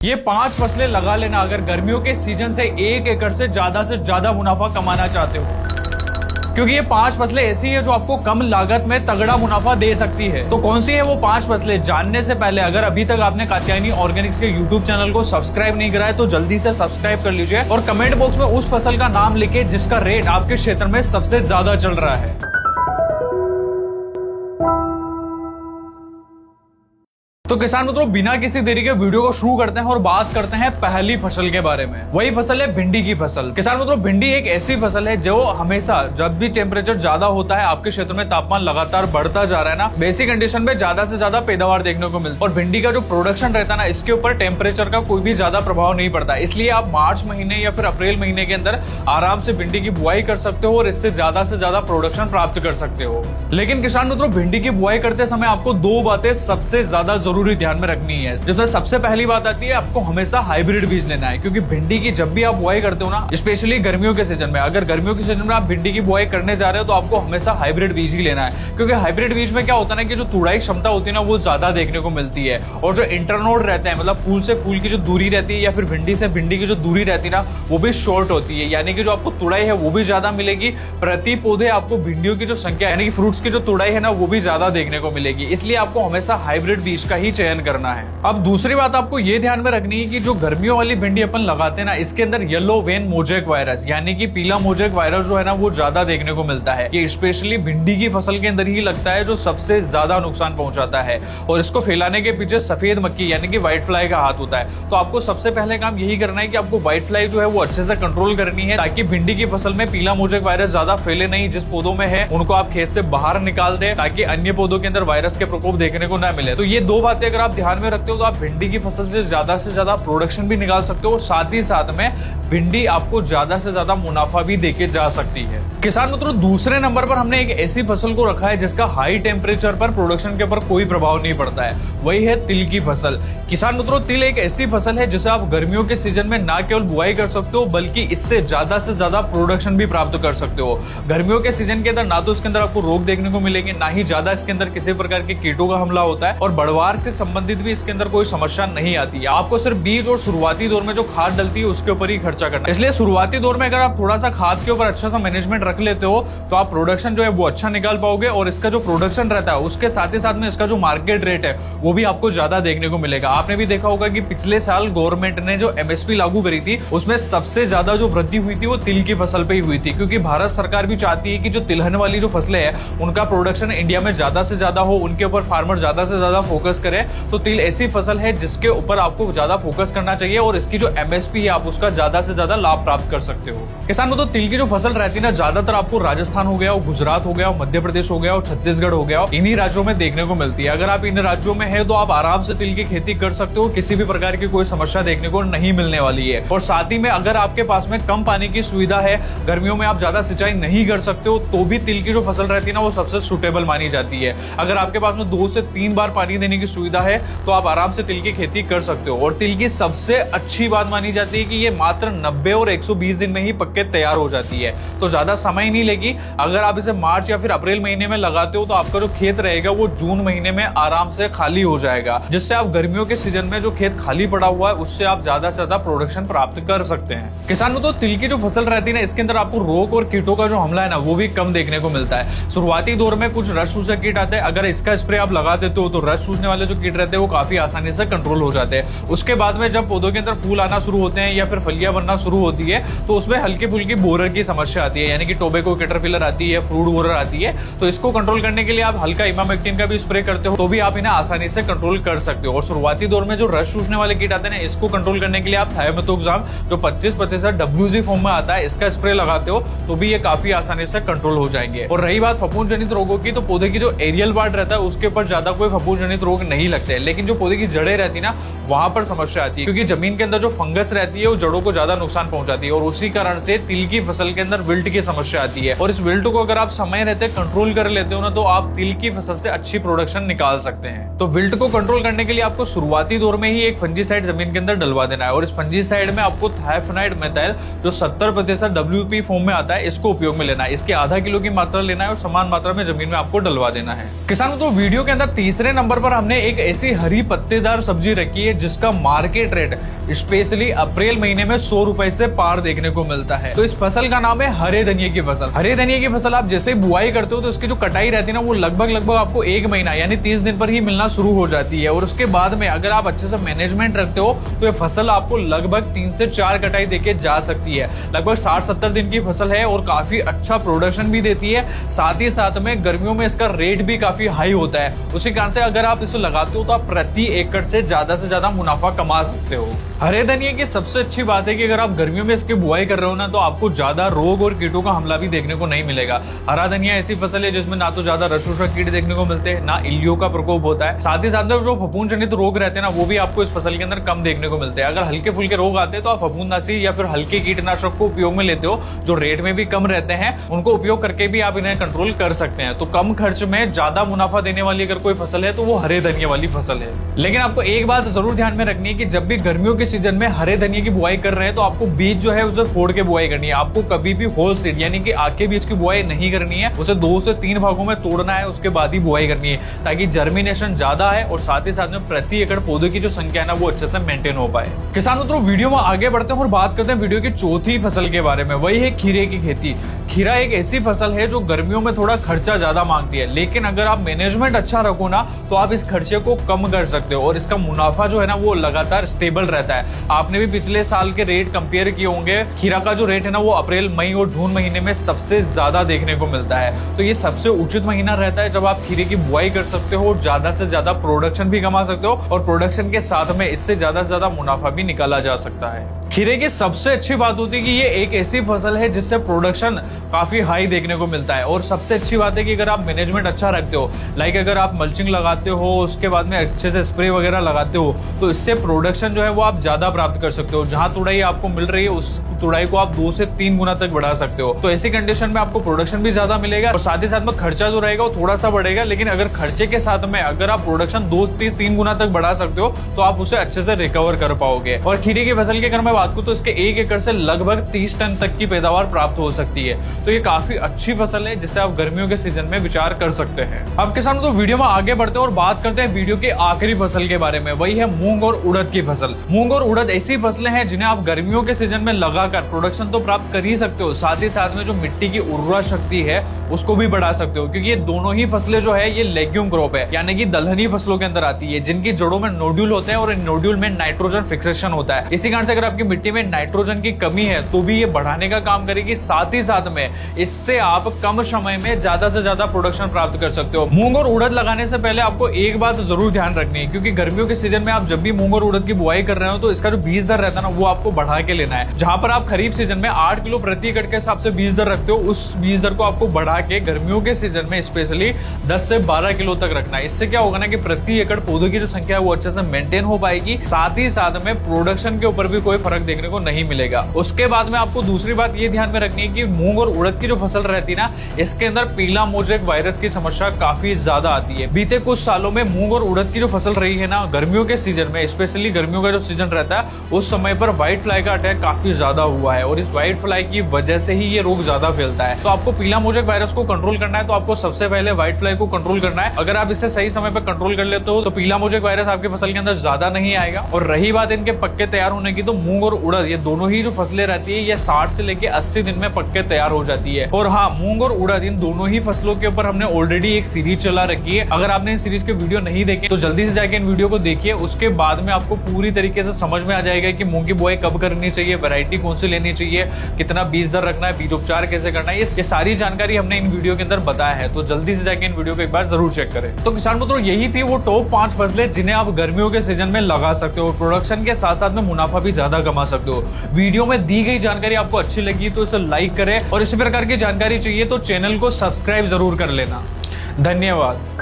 ये 5 फसलें लगा लेना अगर गर्मियों के सीजन से 1 एकड़ से ज्यादा मुनाफा कमाना चाहते हो, क्योंकि ये 5 फसलें ऐसी है जो आपको कम लागत में तगड़ा मुनाफा दे सकती है। तो कौन सी है वो 5 फसलें, जानने से पहले अगर अभी तक आपने कात्यायनी ऑर्गेनिक्स के YouTube चैनल को सब्सक्राइब नहीं करा है तो जल्दी से सब्सक्राइब कर लीजिए और कमेंट बॉक्स में उस फसल का नाम लिखे जिसका रेट आपके क्षेत्र में सबसे ज्यादा चल रहा है। तो किसान मित्रों, बिना किसी देरी के वीडियो को शुरू करते हैं और बात करते हैं पहली फसल के बारे में। वही फसल है भिंडी की फसल। किसान मित्रों, भिंडी एक ऐसी फसल है जो हमेशा जब भी टेम्परेचर ज्यादा होता है, आपके क्षेत्र में तापमान लगातार बढ़ता जा रहा है ना, बेसिक कंडीशन में ज्यादा से ज्यादा पैदावार देखने को मिलती है। और भिंडी का जो प्रोडक्शन रहता है ना, इसके ऊपर टेम्परेचर का कोई भी ज्यादा प्रभाव नहीं पड़ता। इसलिए आप मार्च महीने या फिर अप्रैल महीने के अंदर आराम से भिंडी की बुआई कर सकते हो और इससे ज्यादा से ज्यादा प्रोडक्शन प्राप्त कर सकते हो। लेकिन किसान मित्रों, भिंडी की बुआई करते समय आपको 2 बातें सबसे ज्यादा जरूरी ध्यान में रखनी है। जिसमें सबसे पहली बात आती है, आपको हमेशा हाइब्रिड बीज लेना है, क्योंकि भिंडी की जब भी आप बुआई करते हो ना, स्पेशली गर्मियों के सीजन में, अगर गर्मियों के सीजन में आप भिंडी की बुआई करने जा रहे हो तो आपको हमेशा हाइब्रिड बीज ही लेना है। क्योंकि हाइब्रिड बीज में क्या होता है ना कि जो तुड़ाई क्षमता होती है ना, वो ज्यादा देखने को मिलती है। और जो इंटरनोड रहते हैं, मतलब फूल से फूल की जो दूरी रहती है या फिर भिंडी से भिंडी की जो दूरी रहती है ना, वो भी शॉर्ट होती है। यानी कि जो आपको तुड़ाई है वो भी ज्यादा मिलेगी। प्रति पौधे आपको भिंडियों की जो संख्या यानी कि फ्रूट्स की जो तुड़ाई है ना, वो भी ज्यादा देखने को मिलेगी। इसलिए आपको हमेशा हाइब्रिड बीज का ही चयन करना है। अब दूसरी बात आपको ये ध्यान में रखनी है कि जो गर्मियों वाली भिंडी अपन लगाते हैं ना, इसके अंदर येलो वेन मोजेक वायरस यानी कि पीला मोजेक वायरस जो है ना, वो ज्यादा देखने को मिलता है। ये स्पेशली भिंडी की फसल के अंदर ही लगता है, जो सबसे ज्यादा नुकसान पहुंचाता है। और इसको फैलाने के पीछे सफेद मक्खी यानी कि व्हाइट फ्लाई का हाथ होता है। तो आपको सबसे पहले काम यही करना है कि आपको व्हाइट फ्लाई जो है वो अच्छे से कंट्रोल करनी है, ताकि भिंडी की फसल में पीला मोजेक वायरस ज्यादा फैले नहीं। जिस पौधों में है उनको आप खेत से बाहर निकाल दे, ताकि अन्य पौधों के अंदर वायरस के प्रकोप देखने को न मिले। तो ये 2 बातें अगर आप ध्यान में रखते हो तो आप भिंडी की फसल से ज्यादा प्रोडक्शन भी निकाल सकते हो। साथ ही साथ में भिंडी आपको ज्यादा से ज्यादा मुनाफा भी देके जा सकती है। किसान मित्रों, दूसरे नंबर पर हमने एक ऐसी फसल को रखा है जिसका हाई टेम्परेचर पर प्रोडक्शन के ऊपर कोई प्रभाव नहीं पड़ता है। वही है तिल की फसल। किसान मित्रों, तिल एक ऐसी फसल है जिसे आप गर्मियों के सीजन में ना केवल बुआई कर सकते हो, बल्कि इससे ज्यादा से ज्यादा प्रोडक्शन भी प्राप्त कर सकते हो। गर्मियों के सीजन के अंदर ना तो इसके अंदर आपको रोग देखने को मिलेंगे, ना ही ज्यादा इसके अंदर किसी प्रकार के कीटों का हमला होता है, और बढ़वार से संबंधित भी इसके अंदर कोई समस्या नहीं आती है। आपको सिर्फ बीज और शुरुआती दौर में जो खाद डलती है उसके ऊपर ही खर्चा करना है। इसलिए शुरुआती दौर में अगर आप थोड़ा सा खाद के ऊपर अच्छा सा मैनेजमेंट रख लेते हो तो आप प्रोडक्शन जो है वो अच्छा निकाल पाओगे। और इसका जो प्रोडक्शन रहता है उसके साथ ही साथ में इसका जो मार्केट रेट है वो भी आपको ज्यादा देखने को मिलेगा। आपने भी देखा होगा कि पिछले साल गवर्नमेंट ने जो MSP लागू करी थी, उसमें सबसे ज्यादा जो वृद्धि हुई थी वो तिल की फसल पे ही हुई थी। क्योंकि भारत सरकार भी चाहती है कि जो तिलहन वाली जो फसलें हैं उनका प्रोडक्शन इंडिया में ज्यादा से ज्यादा हो, उनके ऊपर फार्मर ज्यादा से ज्यादा फोकस करे। तो तिल ऐसी फसल है जिसके ऊपर आपको ज्यादा फोकस करना चाहिए और इसकी जो MSP है आप उसका ज्यादा से ज्यादा लाभ प्राप्त कर सकते हो। किसान तो तिल की जो फसल रहती है ना, ज्यादातर आपको राजस्थान हो गया, गुजरात हो गया, मध्य प्रदेश हो गया और छत्तीसगढ़ हो गया, इन्हीं राज्यों में देखने को मिलती है। अगर आप इन राज्यों में है तो आप आराम से तिल की खेती कर सकते हो, किसी भी प्रकार की कोई समस्या देखने को नहीं मिलने वाली है। और साथ ही में अगर आपके पास में कम पानी की सुविधा है, गर्मियों में आप ज्यादा सिंचाई नहीं कर सकते हो, तो भी तिल की जो फसल रहती है ना वो सबसे सुटेबल मानी जाती है। अगर आपके पास में 2 से 3 बार पानी देने की सुविधा है तो आप आराम से तिल की खेती कर सकते हो। और तिल की सबसे अच्छी बात मानी जाती है कि ये मात्र 90 और 120 दिन में ही पक्के तैयार हो जाती है, तो ज्यादा समय नहीं लेगी। अगर आप इसे मार्च या फिर अप्रैल महीने में लगाते हो तो आपका जो खेत रहेगा वो जून महीने में आराम से खाली हो जाएगा, जिससे आप गर्मियों के सीजन में जो खेत खाली पड़ा हुआ है उससे आप ज्यादा से ज्यादा प्रोडक्शन प्राप्त कर सकते हैं। किसान तो तिल की जो फसल रहती है ना, इसके अंदर आपको रोग और कीटों का जो हमला है ना वो भी कम देखने को मिलता है। शुरुआती दौर में कुछ रस चूसक कीट आते हैं, अगर इसका स्प्रे आप लगा देते हो तो रस चूसने वाले जो कीट रहते हैं वो काफी आसानी से कंट्रोल हो जाते हैं। उसके बाद में जब पौधों के अंदर फूल आना शुरू होते हैं या फिर फलियां बनना शुरू होती है तो उसमें हल्की फुल्की बोरर की समस्या आती है, यानी कि टोबैको कैटरपिलर आती है, फ्रूट बोरर आती है। तो इसको कंट्रोल करने के लिए आप हल्का इमामेक्टिन का भी स्प्रे करते हो तो भी आप इन्हें आसानी से कंट्रोल कर सकते हो। और शुरुआती दौर में जो रस चूसने वाले कीट आते हैं ना, इसको कंट्रोल करने के लिए आप थायोमेथोक्साम जो 25% WG फॉर्म में आता है, इसका स्प्रे लगाते हो तो भी ये काफी आसानी से कंट्रोल हो जाएंगे। और रही बात फफूंद जनित रोगों की, तो पौधे की जो एरियल पार्ट रहता है उसके ऊपर ज्यादा कोई फफूंद जनित रोग नहीं लगते हैं, लेकिन जो पौधे की जड़ें रहती है ना वहां पर समस्या आती है, क्योंकि जमीन के अंदर जो फंगस रहती है वो जड़ों को ज्यादा नुकसान पहुंचाती है और उसी कारण से तिल की फसल के अंदर विल्ट की समस्या आती है। और इस विल्ट को अगर आप समय रहते कंट्रोल कर लेते हो ना, तो आप तिल की फसल से अच्छी प्रोडक्शन निकाल सकते हैं। तो विल्ट को कंट्रोल करने के लिए आपको शुरुआती दौर में ही एक फंजीसाइड जमीन के अंदर डलवा देना है और इस फंजीसाइड में आपको थायफेनाइड मेथाइल जो 70% WP फॉर्म में आता है इसको उपयोग में लेना है। इसके आधा किलो की मात्रा लेना है और समान मात्रा में जमीन में आपको डलवा देना है। किसानों, तो वीडियो के अंदर तीसरे नंबर पर हमने एक ऐसी हरी पत्तेदार सब्जी रखी है जिसका मार्केट रेट स्पेशली अप्रैल महीने में 100 रुपए से पार देखने को मिलता है। तो इस फसल का नाम है हरे धनिये की फसल। हरे धनिये की फसल आप जैसे बुआई करते हो तो इसकी जो कटाई रहती है ना, वो लगभग आपको 1 महीना यानी 30 दिन पर ही मिलना शुरू हो जाती है। और उसके बाद में अगर आप अच्छे से मैनेजमेंट रखते हो तो ये फसल आपको लगभग 3 से 4 कटाई देके जा सकती है। लगभग 60-70 दिन की फसल है और काफी अच्छा प्रोडक्शन भी देती है। साथ ही साथ में गर्मियों में इसका रेट भी काफी हाई होता है। उसी कारण से अगर आप इसे लगाते हो तो आप प्रति एकड़ से ज्यादा मुनाफा कमा सकते हो। हरे धनिये की सबसे अच्छी बात है कि अगर आप गर्मियों में इसकी बुआई कर रहे हो ना, तो आपको ज्यादा रोग और कीटों का हमला भी देखने को नहीं मिलेगा। हरा धनिया ऐसी फसल है जिसमें ना तो ज्यादा रसोशक कीट देखने को मिलते हैं, ना इल्लियों का प्रकोप होता है। साथ ही साथ में जो फफूंद जनित रोग रहते हैं ना, वो भी आपको इस फसल के अंदर कम देखने को मिलते हैं। अगर हल्के फुल्के रोग आते हैं तो आप फफूंदनाशी या फिर हल्के कीटनाशक को उपयोग में लेते हो, जो रेट में भी कम रहते हैं, उनको उपयोग करके भी आप इन्हें कंट्रोल कर सकते हैं। तो कम खर्च में ज्यादा मुनाफा देने वाली अगर कोई फसल है तो वो हरे धनिये वाली फसल है। लेकिन आपको एक बात जरूर ध्यान में रखनी है कि जब भी गर्मियों के सीजन में हरे धनिये की बुआई कर रहे हैं तो आपको बीज जो है उसे फोड़ के बुआई करनी है। आपको कभी भी होल सीड यानी कि आके बीज की बुआई नहीं करनी है, उसे 2 से 3 भागों में तोड़ना है, उसके बाद ही बुआई करनी है, ताकि जर्मिनेशन ज्यादा है और साथ ही साथ में प्रति एकड़ पौधे की जो संख्या है ना, वो अच्छे से मेंटेन हो पाए। किसानों, तो वीडियो में आगे बढ़ते हैं और बात करते हैं वीडियो की चौथी फसल के बारे में। वही है खीरे की खेती। खीरा एक ऐसी फसल है जो गर्मियों में थोड़ा खर्चा ज्यादा मांगती है, लेकिन अगर आप मैनेजमेंट अच्छा रखो ना, तो आप इस खर्चे को कम कर सकते हो और इसका मुनाफा जो है ना, वो लगातार स्टेबल रहता है। आपने भी पिछले साल के रेट कंपेयर किए होंगे। खीरा का जो रेट है ना, वो अप्रैल, मई और जून महीने में सबसे ज्यादा देखने को मिलता है। तो ये सबसे उचित महीना रहता है जब आप खीरे की बुआई कर सकते हो, ज्यादा से ज्यादा प्रोडक्शन भी कमा सकते हो और प्रोडक्शन के साथ में इससे ज्यादा से ज्यादा मुनाफा भी निकाला जा सकता है। खीरे की सबसे अच्छी बात होती है कि ये एक ऐसी फसल है जिससे प्रोडक्शन काफी हाई देखने को मिलता है। और सबसे अच्छी बात है कि अगर आप मैनेजमेंट अच्छा रखते हो, लाइक अगर आप मल्चिंग लगाते हो, उसके बाद में अच्छे से स्प्रे वगैरह लगाते हो, तो इससे प्रोडक्शन जो है वो आप ज्यादा प्राप्त कर सकते हो। जहां तुड़ाई आपको मिल रही है उस तुड़ाई को आप 2 से 3 गुना तक बढ़ा सकते हो। तो ऐसी कंडीशन में आपको प्रोडक्शन भी ज्यादा मिलेगा और साथ ही साथ में खर्चा जो रहेगा वो थोड़ा सा बढ़ेगा। लेकिन अगर खर्चे के साथ में अगर आप प्रोडक्शन 2 से 3 गुना तक बढ़ा सकते हो तो आप उसे अच्छे से रिकवर कर पाओगे। और खीरे की फसल की अगर मैं बात करूं तो इसके 1 एकड़ से लगभग 30 टन तक की पैदावार प्राप्त हो सकती है। तो ये काफी अच्छी फसल है जिसे आप गर्मियों के सीजन में विचार कर सकते हैं। अब किसानों, तो वीडियो में आगे बढ़ते हैं और बात करते हैं वीडियो के आखिरी फसल के बारे में। वही है मूंग और उड़द की फसल। मूंग और उड़द ऐसी फसलें हैं जिन्हें आप गर्मियों के सीजन में लगाकर प्रोडक्शन तो प्राप्त कर ही सकते हो, साथ ही साथ में जो मिट्टी की उर्वरा शक्ति है उसको भी बढ़ा सकते हो, क्योंकि ये दोनों ही फसलें जो है ये लेग्यूम क्रॉप है, यानी कि दलहनी फसलों के अंदर आती है, जिनकी जड़ों में नोड्यूल होते हैं और इन नोड्यूल में नाइट्रोजन फिक्सेशन होता है। इसी कारण से अगर आपकी मिट्टी में नाइट्रोजन की कमी है तो भी ये बढ़ाने का काम करेगी। साथ ही साथ में इससे आप कम समय में ज्यादा से ज्यादा प्रोडक्शन प्राप्त कर सकते हो। मूंग और उड़द लगाने से पहले आपको एक बात जरूर ध्यान रखनी है, क्योंकि गर्मियों के सीजन में आप जब भी मूंग और उड़द की बुआई कर रहे हो तो इसका जो बीज दर रहता है ना, वो आपको बढ़ा के लेना है। जहां पर आप खरीफ सीजन में 8 किलो प्रति एकड़ के हिसाब से बीज दर रखते हो, उस बीज दर को आपको बढ़ा के गर्मियों के सीजन में स्पेशली 10 से 12 किलो तक रखना है। इससे क्या होगा ना कि प्रति एकड़ पौधों की जो संख्या है वो अच्छे से मेंटेन हो पाएगी, साथ ही साथ में प्रोडक्शन के ऊपर भी कोई फर्क देखने को नहीं मिलेगा। उसके बाद में आपको दूसरी बात ये ध्यान में रखनी है कि मूंग और उड़द की जो फसल रहती है ना, इसके अंदर पीला मोजेक वायरस की समस्या काफी ज्यादा आती है। बीते कुछ सालों में मूंग और उड़द की जो फसल रही है ना, गर्मियों के सीजन में स्पेशली गर्मियों का जो सीजन रहता है उस समय पर व्हाइट फ्लाई का अटैक काफी ज्यादा हुआ है और इस व्हाइट फ्लाई की वजह से ही ये रोग ज्यादा फैलता है। तो आपको पीला मोजेक वायरस को कंट्रोल करना है तो आपको सबसे पहले व्हाइट फ्लाई को कंट्रोल करना है। अगर आप इसे सही समय पर कंट्रोल कर लेते हो तो पीला मोजेक वायरस आपकी फसल के अंदर ज्यादा नहीं आएगा। और रही बात इनके पक्के तैयार होने की, तो मूंग और उड़द ये दोनों ही जो फसलें रहती है ये 60 से लेके 80 दिन में पक्के तैयार हो जाती है। और हाँ, मूंग और उड़द इन दोनों ही फसलों के ऊपर हमने ऑलरेडी एक सीरीज चला रखी है। अगर आपने इस सीरीज के वीडियो नहीं देखे तो जल्दी से जाके इन वीडियो को देखिए। उसके बाद में आपको पूरी तरीके से समझ में आ जाएगा कि मूंग की बुआई कब करनी चाहिए, वैरायटी कौन सी लेनी चाहिए, कितना बीज दर रखना है, बीजोपचार कैसे करना है, ये सारी जानकारी हमने इन वीडियो के अंदर बताया है। तो जल्दी से जाके इन वीडियो को एक बार जरूर चेक करें। तो किसान मित्रों, यही थी वो टॉप 5 फसलें जिन्हें आप गर्मियों के सीजन में लगा सकते हो, प्रोडक्शन के साथ साथ में मुनाफा भी ज्यादा कमा सकते हो। वीडियो में दी गई जानकारी आपको अच्छी लगी तो इसे लाइक करें और इसी प्रकार की जानकारी चाहिए तो चैनल को सब्सक्राइब जरूर कर लेना। धन्यवाद।